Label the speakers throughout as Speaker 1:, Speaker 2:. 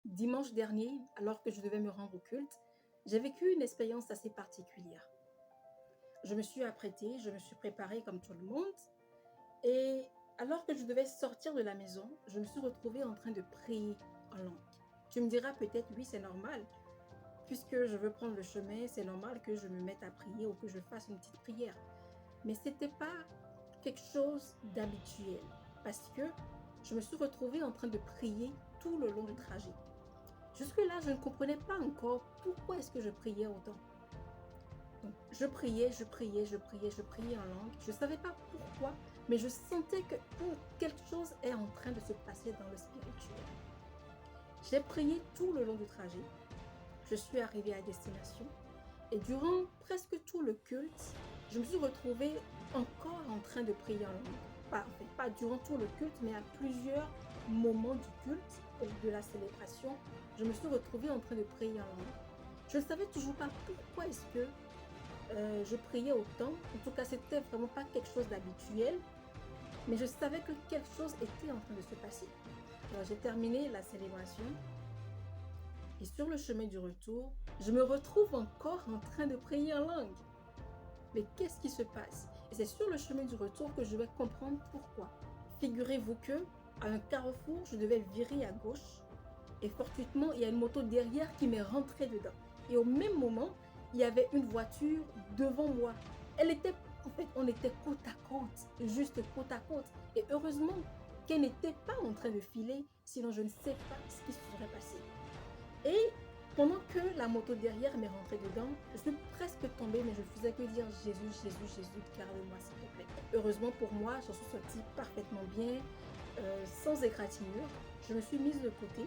Speaker 1: Dimanche dernier, alors que je devais me rendre au culte, j'ai vécu une expérience assez particulière. Je me suis apprêtée, je me suis préparée comme tout le monde et alors que je devais sortir de la maison, je me suis retrouvée en train de prier en langue. Tu me diras peut-être, oui, c'est normal. Puisque je veux prendre le chemin, c'est normal que je me mette à prier ou que je fasse une petite prière. Mais ce n'était pas quelque chose d'habituel parce que je me suis retrouvée en train de prier tout le long du trajet. Jusque-là, je ne comprenais pas encore pourquoi est-ce que je priais autant. Donc, je priais en langue. Je ne savais pas pourquoi, mais je sentais que quelque chose est en train de se passer dans le spirituel. J'ai prié tout le long du trajet. Je suis arrivée à destination et durant presque tout le culte, je me suis retrouvée encore en train de prier en langue. Pas durant tout le culte, mais à plusieurs moments du culte ou de la célébration, je me suis retrouvée en train de prier en langue. Je ne savais toujours pas pourquoi est-ce que je priais autant. En tout cas, c'était vraiment pas quelque chose d'habituel, mais je savais que quelque chose était en train de se passer. Alors, j'ai terminé la célébration et sur le chemin du retour, je me retrouve encore en train de prier en langue. Mais qu'est-ce qui se passe? Et c'est sur le chemin du retour que je vais comprendre pourquoi. Figurez-vous que à un carrefour, je devais virer à gauche et fortuitement, il y a une moto derrière qui m'est rentrée dedans. Et au même moment, il y avait une voiture devant moi. On était côte à côte, juste côte à côte. Et heureusement qu'elle n'était pas en train de filer, sinon je ne sais pas ce qui se serait passé. Et pendant que la moto derrière m'est rentrée dedans, je suis presque tombée, mais je faisais que dire Jésus, Jésus, Jésus, garde-moi s'il te plaît. Heureusement pour moi, j'en suis sortie parfaitement bien, sans égratignure. Je me suis mise de côté.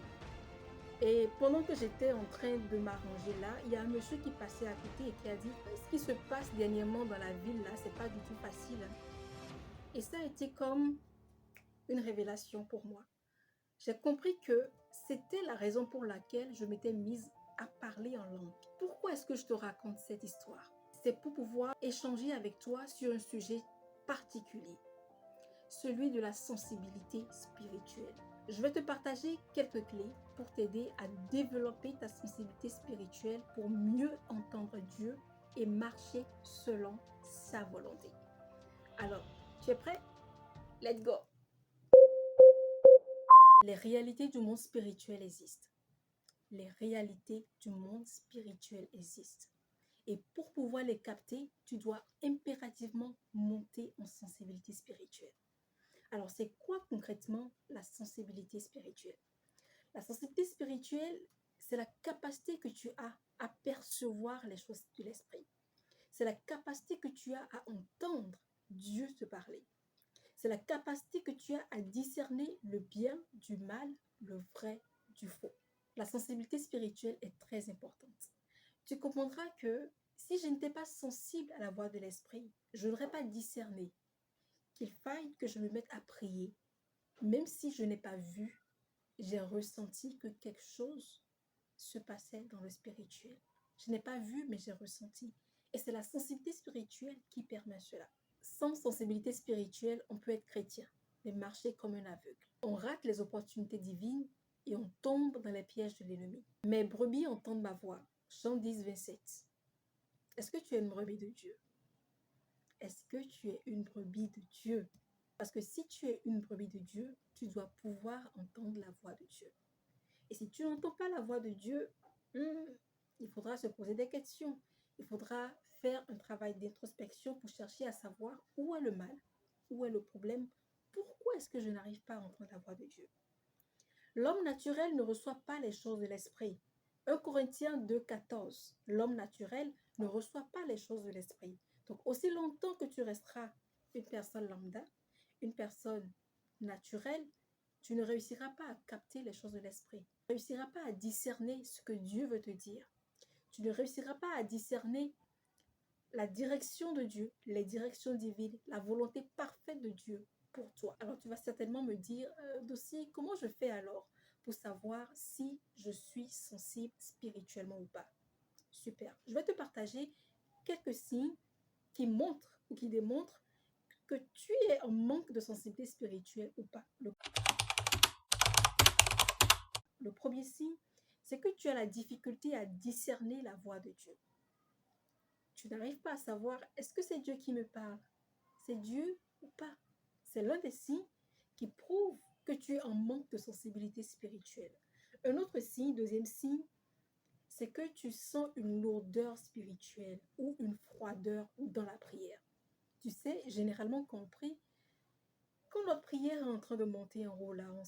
Speaker 1: Et pendant que j'étais en train de m'arranger là, il y a un monsieur qui passait à côté et qui a dit ce qui se passe dernièrement dans la ville là, c'est pas du tout facile. Et ça a été comme une révélation pour moi. J'ai compris que c'était la raison pour laquelle je m'étais mise à parler en langue. Pourquoi est-ce que je te raconte cette histoire? C'est pour pouvoir échanger avec toi sur un sujet particulier, celui de la sensibilité spirituelle. Je vais te partager quelques clés pour t'aider à développer ta sensibilité spirituelle pour mieux entendre Dieu et marcher selon sa volonté. Alors, tu es prêt? Let's go! Les réalités du monde spirituel existent. Les réalités du monde spirituel existent. Et pour pouvoir les capter, tu dois impérativement monter en sensibilité spirituelle. Alors, c'est quoi concrètement la sensibilité spirituelle? La sensibilité spirituelle, c'est la capacité que tu as à percevoir les choses de l'esprit. C'est la capacité que tu as à entendre Dieu te parler. C'est la capacité que tu as à discerner le bien du mal, le vrai du faux. La sensibilité spirituelle est très importante. Tu comprendras que si je n'étais pas sensible à la voix de l'esprit, je n'aurais pas discerné qu'il faille que je me mette à prier. Même si je n'ai pas vu, j'ai ressenti que quelque chose se passait dans le spirituel. Je n'ai pas vu, mais j'ai ressenti. Et c'est la sensibilité spirituelle qui permet cela. Sans sensibilité spirituelle, on peut être chrétien, mais marcher comme un aveugle. On rate les opportunités divines et on tombe dans les pièges de l'ennemi. Mes brebis entendent ma voix. Jean 10, 27. Est-ce que tu es une brebis de Dieu? Est-ce que tu es une brebis de Dieu? Parce que si tu es une brebis de Dieu, tu dois pouvoir entendre la voix de Dieu. Et si tu n'entends pas la voix de Dieu, il faudra se poser des questions. Il faudra faire un travail d'introspection pour chercher à savoir où est le mal, où est le problème, pourquoi est-ce que je n'arrive pas à entendre la voix de Dieu. L'homme naturel ne reçoit pas les choses de l'esprit. 1 Corinthiens 2, 14. L'homme naturel ne reçoit pas les choses de l'esprit. Donc, aussi longtemps que tu resteras une personne lambda, une personne naturelle, tu ne réussiras pas à capter les choses de l'esprit. Tu ne réussiras pas à discerner ce que Dieu veut te dire. Tu ne réussiras pas à discerner la direction de Dieu, les directions divines, la volonté parfaite de Dieu pour toi. Alors tu vas certainement me dire, Dossi, comment je fais alors pour savoir si je suis sensible spirituellement ou pas? Super. Je vais te partager quelques signes qui montrent ou qui démontrent que tu es en manque de sensibilité spirituelle ou pas. Le premier signe, c'est que tu as la difficulté à discerner la voix de Dieu. Tu n'arrives pas à savoir, est-ce que c'est Dieu qui me parle? C'est Dieu ou pas? C'est l'un des signes qui prouve que tu es en manque de sensibilité spirituelle. Un autre signe, deuxième signe, c'est que tu sens une lourdeur spirituelle ou une froideur dans la prière. Tu sais, généralement quand on prie, quand notre prière est en train de monter en haut, là, on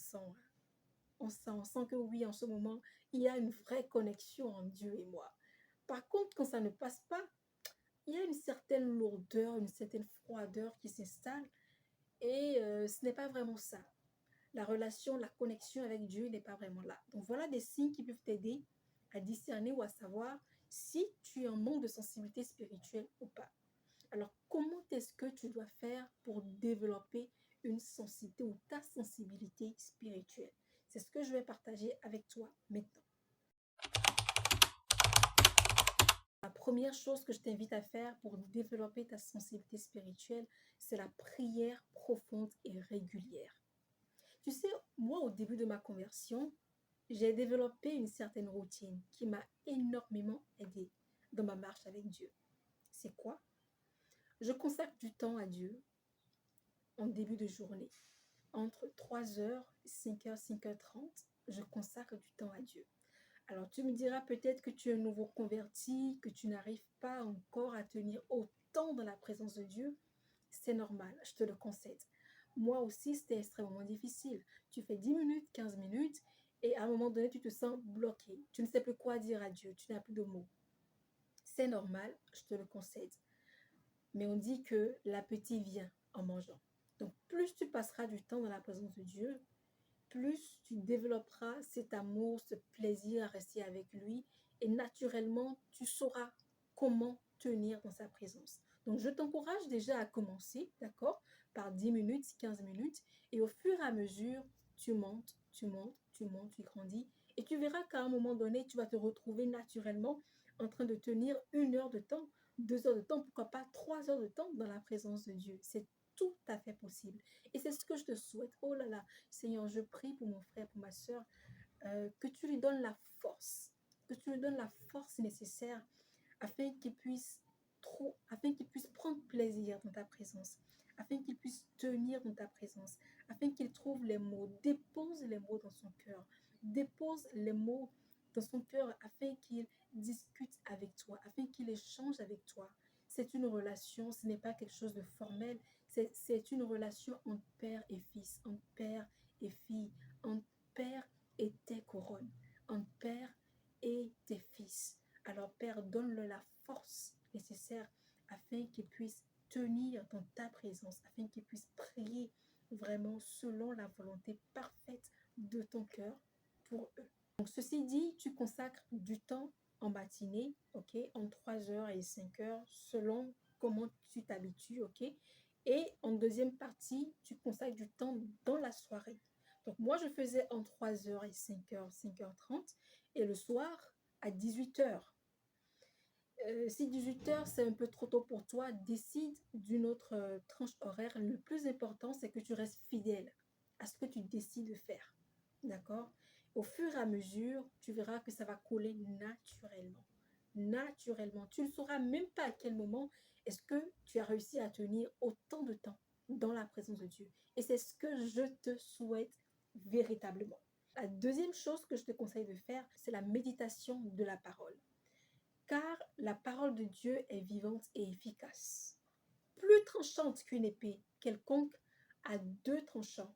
Speaker 1: sent que oui, en ce moment, il y a une vraie connexion entre Dieu et moi. Par contre, quand ça ne passe pas, il y a une certaine lourdeur, une certaine froideur qui s'installe et ce n'est pas vraiment ça. La relation, la connexion avec Dieu n'est pas vraiment là. Donc voilà des signes qui peuvent t'aider à discerner ou à savoir si tu es en manque de sensibilité spirituelle ou pas. Alors comment est-ce que tu dois faire pour développer une sensibilité ou ta sensibilité spirituelle? C'est ce que je vais partager avec toi maintenant. La première chose que je t'invite à faire pour développer ta sensibilité spirituelle, c'est la prière profonde et régulière. Tu sais, moi, au début de ma conversion, j'ai développé une certaine routine qui m'a énormément aidée dans ma marche avec Dieu. C'est quoi? Je consacre du temps à Dieu en début de journée. Entre 3h, 5h, 5h30, je consacre du temps à Dieu. Alors tu me diras peut-être que tu es un nouveau converti, que tu n'arrives pas encore à tenir autant dans la présence de Dieu. C'est normal, je te le concède. Moi aussi, c'était extrêmement difficile. Tu fais 10 minutes, 15 minutes, et à un moment donné, tu te sens bloqué. Tu ne sais plus quoi dire à Dieu, tu n'as plus de mots. C'est normal, je te le concède. Mais on dit que l'appétit vient en mangeant. Donc, plus tu passeras du temps dans la présence de Dieu, plus tu développeras cet amour, ce plaisir à rester avec lui et naturellement, tu sauras comment tenir dans sa présence. Donc, je t'encourage déjà à commencer, d'accord, par 10 minutes, 15 minutes et au fur et à mesure, tu montes, tu montes, tu montes, tu grandis et tu verras qu'à un moment donné, tu vas te retrouver naturellement en train de tenir 1 heure de temps, 2 heures de temps, pourquoi pas 3 heures de temps dans la présence de Dieu. C'est tout à fait possible. Et c'est ce que je te souhaite. Oh là là, Seigneur, je prie pour mon frère, pour ma soeur, que tu lui donnes la force, que tu lui donnes la force nécessaire afin qu'il puisse afin qu'il puisse prendre plaisir dans ta présence, afin qu'il puisse tenir dans ta présence, afin qu'il trouve les mots, dépose les mots dans son cœur, dépose les mots dans son cœur afin qu'il discute avec toi, afin qu'il échange avec toi. C'est une relation, ce n'est pas quelque chose de formel, c'est une relation entre père et fils, entre père et fille, entre père et tes couronnes, entre père et tes fils. Alors Père, donne-le la force nécessaire afin qu'il puisse tenir dans ta présence, afin qu'il puisse prier vraiment selon la volonté parfaite de ton cœur pour eux. Donc ceci dit, tu consacres du temps en matinée, ok, en 3 heures et 5 heures, selon comment tu t'habitues, ok. Et en deuxième partie, tu consacres du temps dans la soirée. Donc moi, je faisais en 3 heures et 5 heures, 5h30, et le soir à 18 heures. Si 18 heures, c'est un peu trop tôt pour toi, décide d'une autre tranche horaire. Le plus important, c'est que tu restes fidèle à ce que tu décides de faire. D'accord? Au fur et à mesure, tu verras que ça va coller naturellement. Naturellement. Tu ne sauras même pas à quel moment est-ce que tu as réussi à tenir autant de temps dans la présence de Dieu. Et c'est ce que je te souhaite véritablement. La deuxième chose que je te conseille de faire, c'est la méditation de la parole. Car la parole de Dieu est vivante et efficace, plus tranchante qu'une épée quelconque, à 2 tranchants,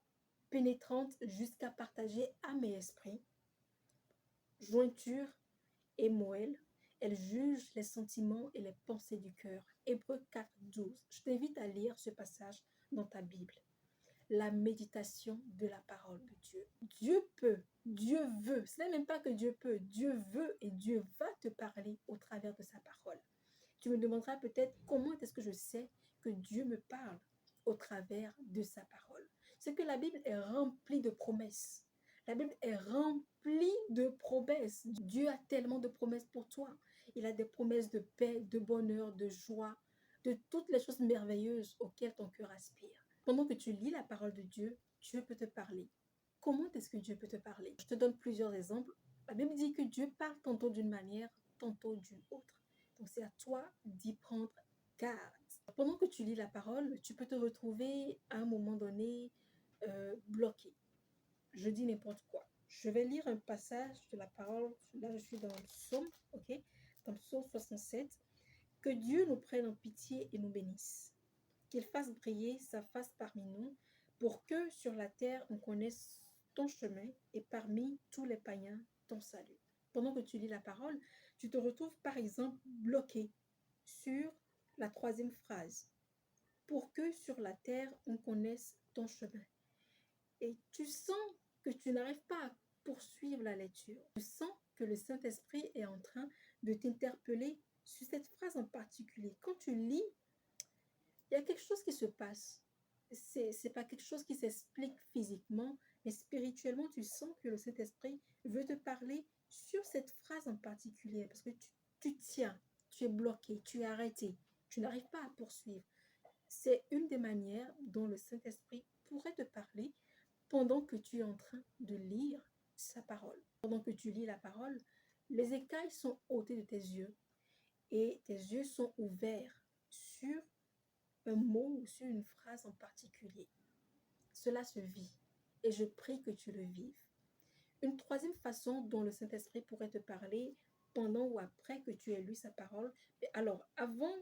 Speaker 1: pénétrante jusqu'à partager âme et esprit, jointure et moelle. Elle juge les sentiments et les pensées du cœur. Hébreux 4:12. Je t'invite à lire ce passage dans ta Bible. La méditation de la parole de Dieu. Dieu peut, Dieu veut, ce n'est même pas que Dieu peut, Dieu veut et Dieu va te parler au travers de sa parole. Tu me demanderas peut-être comment est-ce que je sais que Dieu me parle au travers de sa parole. C'est que la Bible est remplie de promesses. La Bible est remplie de promesses. Dieu a tellement de promesses pour toi. Il a des promesses de paix, de bonheur, de joie, de toutes les choses merveilleuses auxquelles ton cœur aspire. Pendant que tu lis la parole de Dieu, Dieu peut te parler. comment est-ce que Dieu peut te parler? Je te donne plusieurs exemples. La Bible dit que Dieu parle tantôt d'une manière, tantôt d'une autre. Donc c'est à toi d'y prendre garde. Pendant que tu lis la parole, tu peux te retrouver à un moment donné bloqué. Je dis n'importe quoi. Je vais lire un passage de la parole. Là, je suis dans le psaume, ok? Dans le psaume 67. Que Dieu nous prenne en pitié et nous bénisse. Qu'il fasse briller sa face parmi nous, pour que sur la terre on connaisse ton chemin et parmi tous les païens ton salut. Pendant que tu lis la parole, tu te retrouves par exemple bloqué sur la troisième phrase. Pour que sur la terre on connaisse ton chemin. Et tu sens que tu n'arrives pas à poursuivre la lecture. Tu sens que le Saint-Esprit est en train de t'interpeller sur cette phrase en particulier. Quand tu lis, il y a quelque chose qui se passe. C'est pas quelque chose qui s'explique physiquement, mais spirituellement, tu sens que le Saint-Esprit veut te parler sur cette phrase en particulier parce que tu tiens, tu es bloqué, tu es arrêté, tu n'arrives pas à poursuivre. C'est une des manières dont le Saint-Esprit pourrait te parler pendant que tu es en train de lire sa parole. Pendant que tu lis la parole, les écailles sont ôtées de tes yeux et tes yeux sont ouverts sur un mot ou sur une phrase en particulier. Cela se vit et je prie que tu le vives. Une troisième façon dont le Saint-Esprit pourrait te parler pendant ou après que tu aies lu sa parole. Alors, avant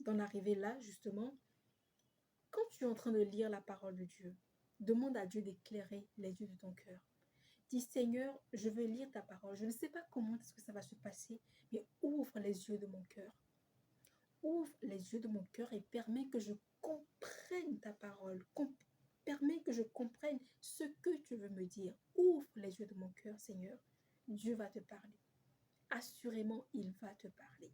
Speaker 1: d'en arriver là, justement, quand tu es en train de lire la parole de Dieu, demande à Dieu d'éclairer les yeux de ton cœur. Dis, Seigneur, je veux lire ta parole. Je ne sais pas comment est-ce que ça va se passer, mais ouvre les yeux de mon cœur. Ouvre les yeux de mon cœur et permets que je comprenne ta parole. Permets que je comprenne ce que tu veux me dire. Ouvre les yeux de mon cœur, Seigneur. Dieu va te parler. Assurément, il va te parler.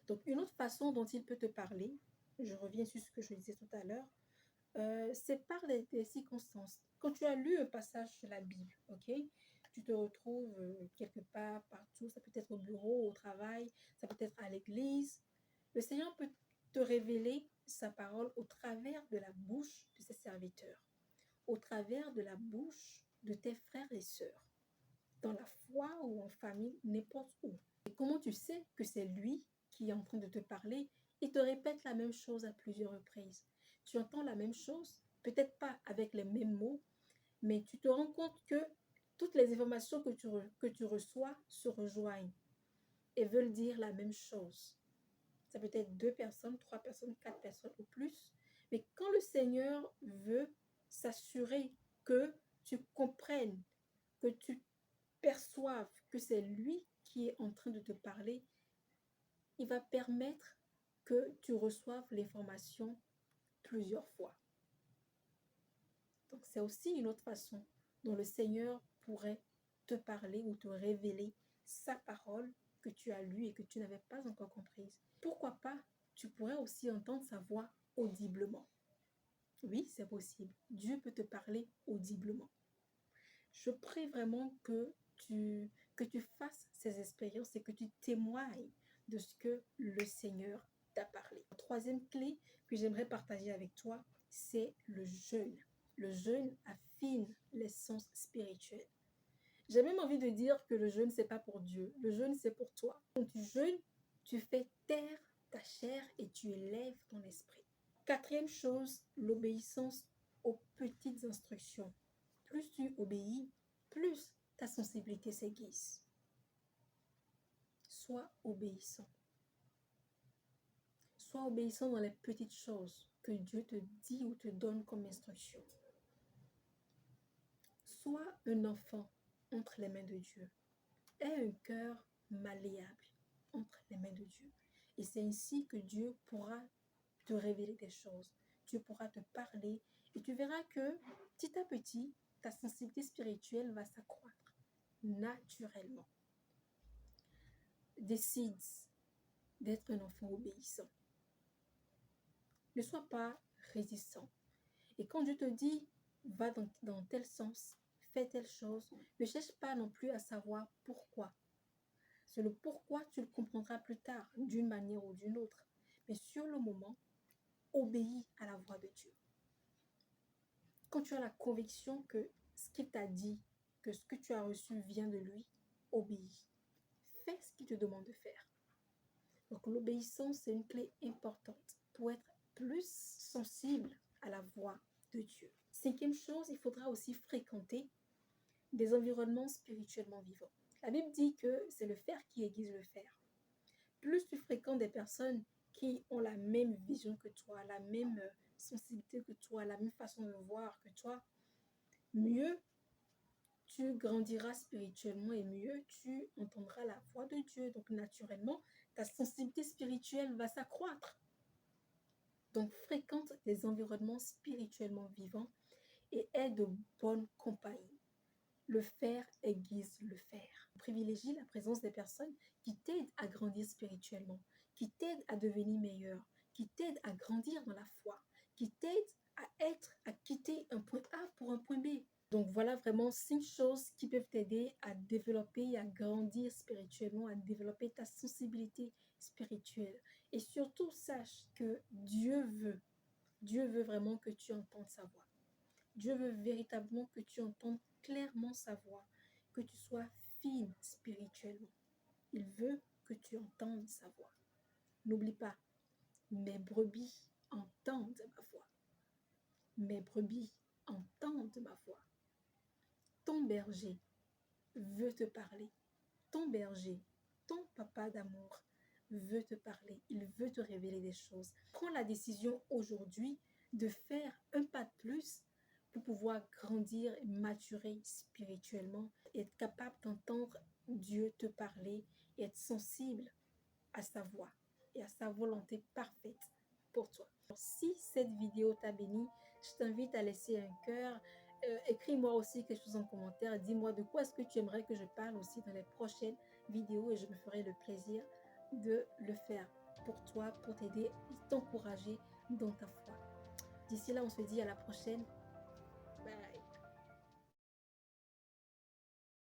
Speaker 1: Donc, une autre façon dont il peut te parler, je reviens sur ce que je disais tout à l'heure, c'est par des circonstances. Quand tu as lu un passage de la Bible, ok, tu te retrouves quelque part, partout, ça peut être au bureau, au travail, ça peut être à l'église. Le Seigneur peut te révéler sa parole au travers de la bouche de ses serviteurs, au travers de la bouche de tes frères et sœurs, dans la foi ou en famille, n'importe où. Et comment tu sais que c'est lui qui est en train de te parler? Il te répète la même chose à plusieurs reprises. Tu entends la même chose, peut-être pas avec les mêmes mots, mais tu te rends compte que toutes les informations que tu reçois se rejoignent et veulent dire la même chose. Ça peut être 2 personnes, 3 personnes, 4 personnes ou plus. Mais quand le Seigneur veut s'assurer que tu comprennes, que tu perçoives que c'est lui qui est en train de te parler, il va permettre que tu reçoives l'information plusieurs fois. Donc c'est aussi une autre façon dont le Seigneur pourrait te parler ou te révéler sa parole que tu as lue et que tu n'avais pas encore comprise. Pourquoi pas, tu pourrais aussi entendre sa voix audiblement. Oui, c'est possible. Dieu peut te parler audiblement. Je prie vraiment que tu fasses ces expériences et que tu témoignes de ce que le Seigneur t'a parlé. La troisième clé que j'aimerais partager avec toi, c'est le jeûne. Le jeûne affine les sens spirituels. J'ai même envie de dire que le jeûne, c'est pas pour Dieu. Le jeûne, c'est pour toi. Quand tu jeûnes, tu fais taire ta chair et tu élèves ton esprit. Quatrième chose, l'obéissance aux petites instructions. Plus tu obéis, plus ta sensibilité s'aiguise. Sois obéissant. Sois obéissant dans les petites choses que Dieu te dit ou te donne comme instruction. Sois un enfant entre les mains de Dieu. Aie un cœur malléable entre les mains de Dieu. Et c'est ainsi que Dieu pourra te révéler des choses. Dieu pourra te parler et tu verras que petit à petit, ta sensibilité spirituelle va s'accroître naturellement. Décide d'être un enfant obéissant. Ne sois pas résistant. Et quand Dieu te dit, va dans tel sens, fais telle chose, ne cherche pas non plus à savoir pourquoi. C'est le pourquoi tu le comprendras plus tard, d'une manière ou d'une autre. Mais sur le moment, obéis à la voix de Dieu. Quand tu as la conviction que ce qu'il t'a dit, que ce que tu as reçu vient de lui, obéis. Fais ce qu'il te demande de faire. Donc l'obéissance, c'est une clé importante pour être plus sensible à la voix de Dieu. Cinquième chose, il faudra aussi fréquenter des environnements spirituellement vivants. La Bible dit que c'est le faire qui aiguise le fer. Plus tu fréquentes des personnes qui ont la même vision que toi, la même sensibilité que toi, la même façon de voir que toi, mieux tu grandiras spirituellement et mieux tu entendras la voix de Dieu. Donc naturellement, ta sensibilité spirituelle va s'accroître. Donc fréquente des environnements spirituellement vivants et aie de bonne compagnie. Le fer aiguise le fer. Privilégie la présence des personnes qui t'aident à grandir spirituellement, qui t'aident à devenir meilleur, qui t'aident à grandir dans la foi, qui t'aident à quitter un point A pour un point B. Donc voilà vraiment 5 choses qui peuvent t'aider à développer, à grandir spirituellement, à développer ta sensibilité spirituelle. Et surtout, sache que Dieu veut vraiment que tu entendes sa voix. Dieu veut véritablement que tu entendes clairement sa voix, que tu sois fine spirituellement. Il veut que tu entendes sa voix. N'oublie pas, mes brebis entendent ma voix. Mes brebis entendent ma voix. Ton berger veut te parler. Ton berger, ton papa d'amour veut te parler. Il veut te révéler des choses. Prends la décision aujourd'hui de faire un pas de plus pour pouvoir grandir et maturer spirituellement et être capable d'entendre Dieu te parler et être sensible à sa voix et à sa volonté parfaite pour toi. Si cette vidéo t'a béni, je t'invite à laisser un cœur. Écris-moi aussi quelque chose en commentaire. Dis-moi de quoi est-ce que tu aimerais que je parle aussi dans les prochaines vidéos et je me ferai le plaisir de le faire pour toi, pour t'aider et t'encourager dans ta foi. D'ici là, on se dit à la prochaine.